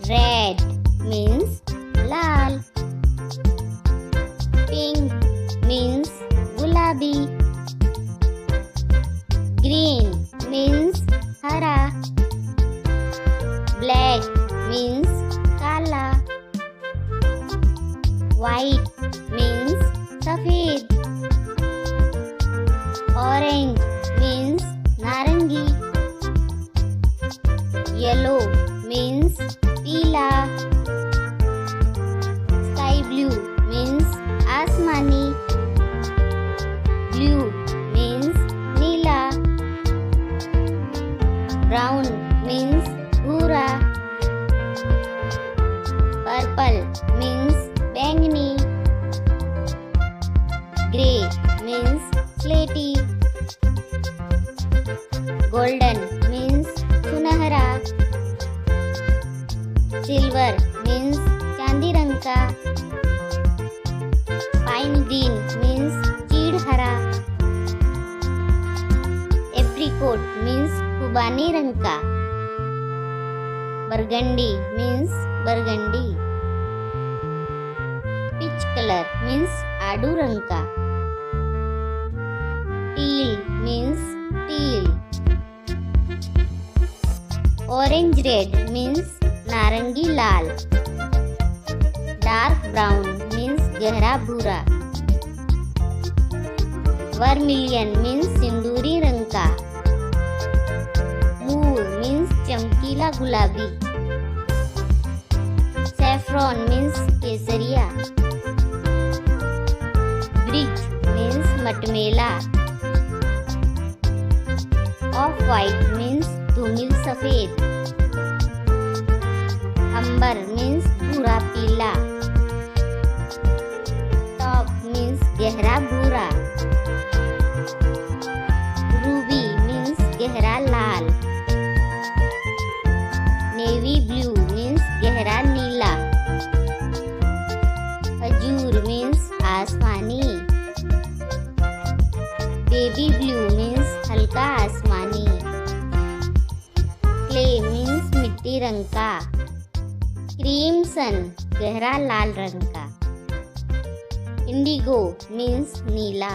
Red means laal. Pink means gulabi. Green means hara. Black means kala. White means safed. Orange means narangi. Yellow means peela. Sky blue means asmani. Blue means Neela. Brown means Hara. Purple means Bengani. Grey means Slati. Golden means Sunhara. Silver means चांदी रंग का. Pine green means चीड़ हरा. Apricot means खुबानी रंग का. Burgundy means burgundy. Peach color means आड़ू रंग का. Teal means teal. Orange red means नारंगी लाल. Dark brown means गहरा भूरा. Vermilion means सिंदूरी रंग का. Mauve means चमकीला गुलाबी. Saffron means केसरिया. Bridge means मटमेला. Off white means धूमिल सफेद. अंबर means भूरा पीला. Top means गहरा भूरा. Ruby means गहरा लाल. Navy blue means गहरा नीला. Azure means आसमानी. Baby blue means हल्का आसमानी. Clay means मिट्टी रंग का. क्रीमसन गहरा लाल रंग का. इंडिगो मीन्स नीला.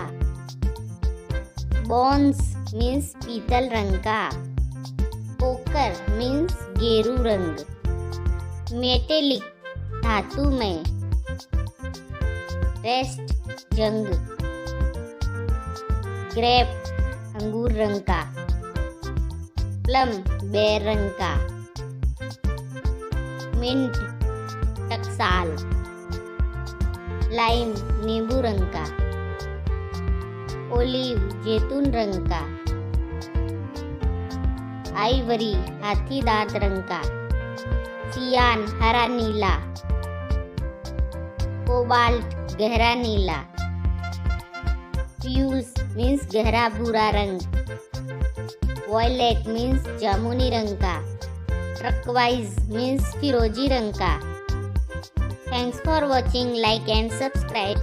बॉन्स मीन्स पीतल रंग का. पोकर मीन्स गेरू रंग. मेटेलिक धातु में. रेस्ट जंग. ग्रेप अंगूर रंग का. प्लम बेर रंग का. मिंट टकसाल. लाइम नींबू रंग का. ओलिव जैतून रंग का. आइवरी हाथी दांत रंग का. सियान हरा नीला. कोबाल्ट गहरा नीला. फ्यूज मीन्स गहरा भूरा रंग. वॉयलेट मीन्स जामुनी रंग का. टर्कवाइज मीन्स फिरोजी रंग का. Thanks for watching. Like and subscribe.